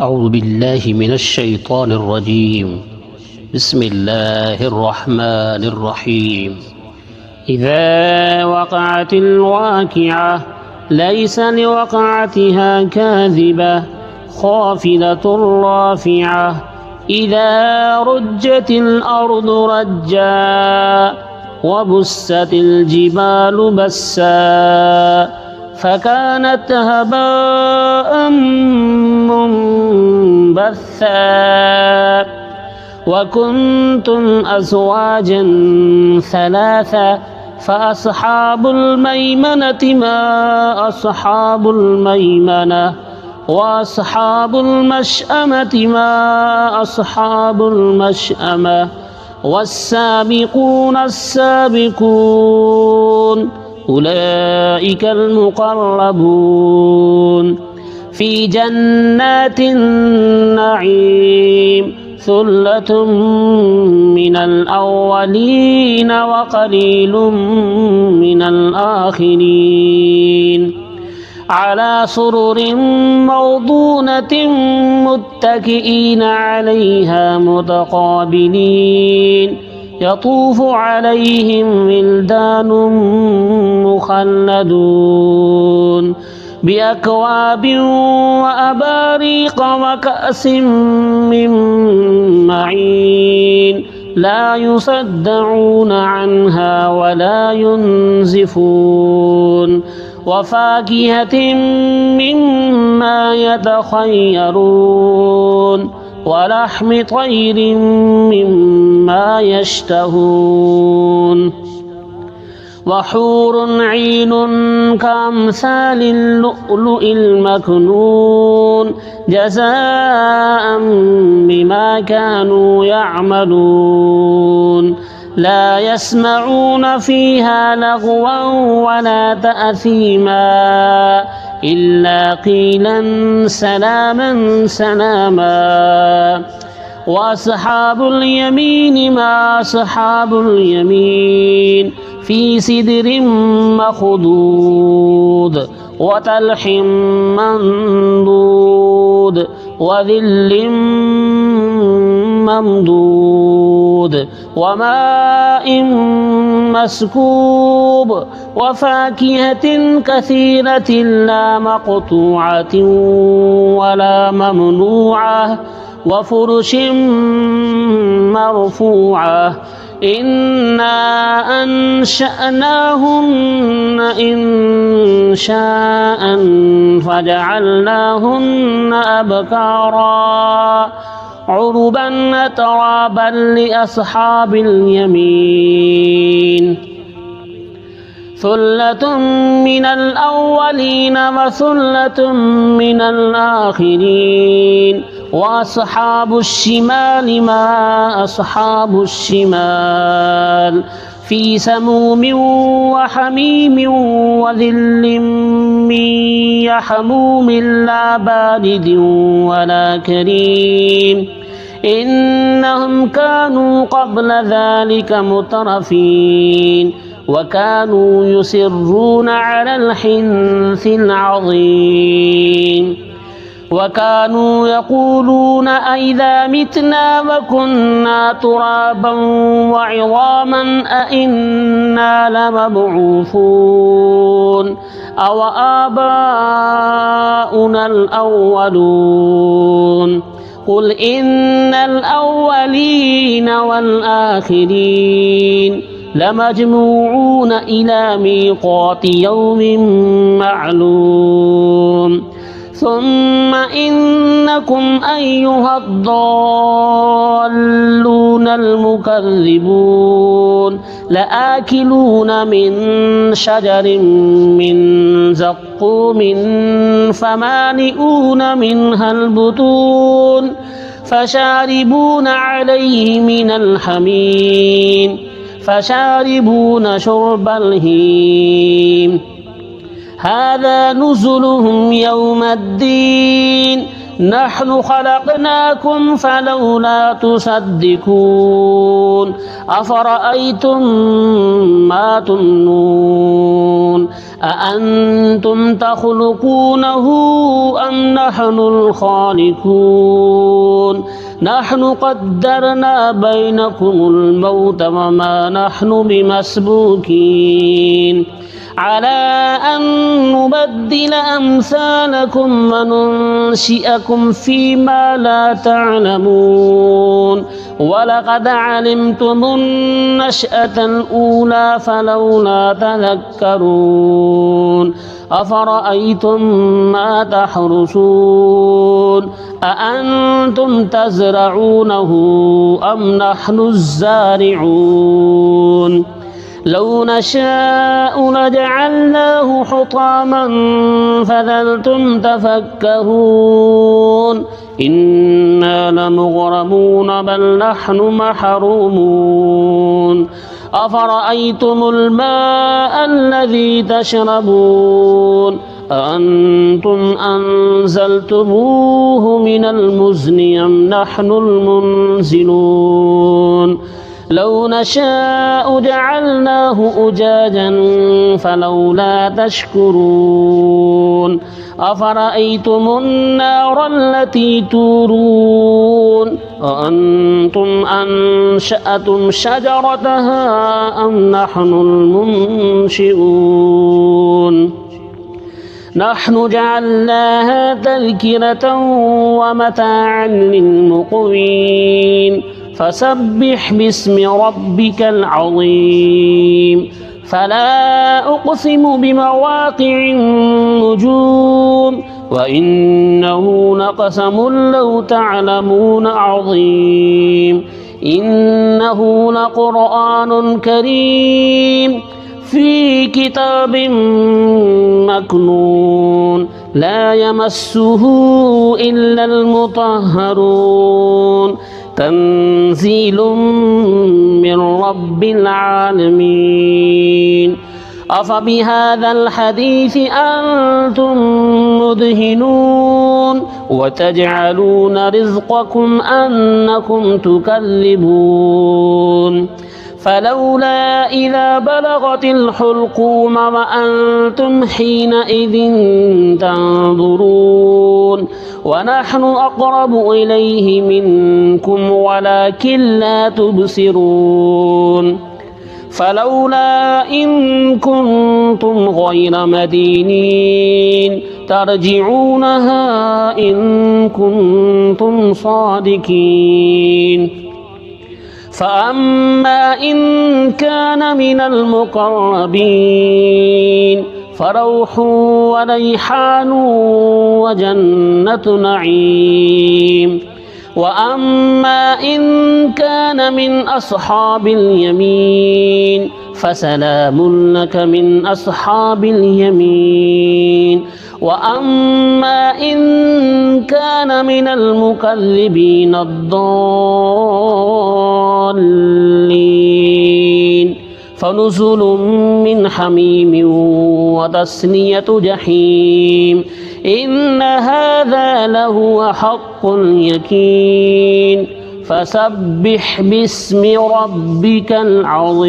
أعوذ بالله من الشيطان الرجيم بسم الله الرحمن الرحيم إذا وقعت الواقعة ليس لوقعتها كاذبة خافضة رافعة إذا رجت الأرض رجا وبست الجبال بسا فكانت هباء منبثا وكنتم أزواجا ثلاثا فأصحاب الميمنة ما أصحاب الميمنة وأصحاب المشأمة ما أصحاب المشأمة والسابقون السابقون أولئك المقربون في جنات النعيم ثلة من الأولين وقليل من الآخرين على سرر موضونة متكئين عليها متقابلين يطوف عليهم ولدان مخلدون بأكواب وأباريق وكأس من معين لا يصدعون عنها ولا ينزفون وفاكهة مما يتخيرون ولحم طير مما يشتهون وحور عين كأمثال اللؤلؤ المكنون جزاء بما كانوا يعملون لا يسمعون فيها لغوا ولا تأثيما إلا قيلا سلاما سلاما وأصحاب اليمين ما أصحاب اليمين في سدر مخضود وطلح منضود وظل ممدود وماء مسكوب وفاكهة كثيرة لا مقطوعة ولا ممنوعة وفرش مرفوعة إنا أنشأناهن إنشاء فجعلناهن أبكارا عربا أترابا لأصحاب اليمين ثلة من الأولين وثلة من الآخرين وأصحاب الشمال ما أصحاب الشمال في سموم وحميم وذل من يحموم لا بارد ولا كريم إنهم كانوا قبل ذلك مترفين وكانوا يصرون على الحنث العظيم وكانوا يقولون أئذا متنا وكنا ترابا وعظاما أئنا لمبعوثون أو آباؤنا الأولون قل إن الأولين والآخرين لمجموعون إلى ميقات يوم معلوم ثم إنكم أيها الضالون المكذبون لآكلون من شجر من زقوم فمالئون منها البطون فشاربون عليه من الحميم فشاربون شرب الهيم هذا نزلهم يوم الدين نحن خلقناكم فلولا تصدقون أفرأيتم ما تمنون أأنتم تخلقونه أم نحن الخالقون نحن قدرنا بينكم الموت وما نحن بمسبوقين على أن نبدل أمثالكم وننشئكم فيما لا تعلمون ولقد علمتم النشأة الأولى فلولا تذكرون أفرأيتم ما تحرثون أأنتم تزرعونه أم نحن الزارعون لو نشاء لجعلناه حطاما فظلتم تفكهون إنا لمغرمون بل نحن محرومون أفرأيتم الماء الذي تشربون أأنتم أنزلتموه من المزن أم نحن المنزلون لو نشاء جعلناه أجاجا فلولا تشكرون أفرأيتم النار التي تورون أأنتم أنشأتم شجرتها أم نحن المنشئون نحن جعلناها تذكرة ومتاعا للمقوين فسبح باسم ربك العظيم فلا أقسم بمواقع النجوم وإنه لقسم لو تعلمون عظيم إنه لقرآن كريم في كتاب مكنون لا يمسه إلا المطهرون تنزيل من رب العالمين أفبهذا الحديث أنتم مدهنون وتجعلون رزقكم أنكم تكذبون فلولا إذا بلغت الحلقوم وأنتم حينئذ تنظرون ونحن أقرب إليه منكم ولكن لا تبصرون فلولا إن كنتم غير مدينين ترجعونها إن كنتم صادقين فأما إن كان من المقربين فروح وريحان وجنة نعيم وأما إن كان من أصحاب اليمين فسلام لك من أصحاب اليمين وأما إن كان من المكذبين الضالين فنزل من حميم وتصلية جحيم إن هذا لهو حق اليقين فسبح باسم ربك العظيم.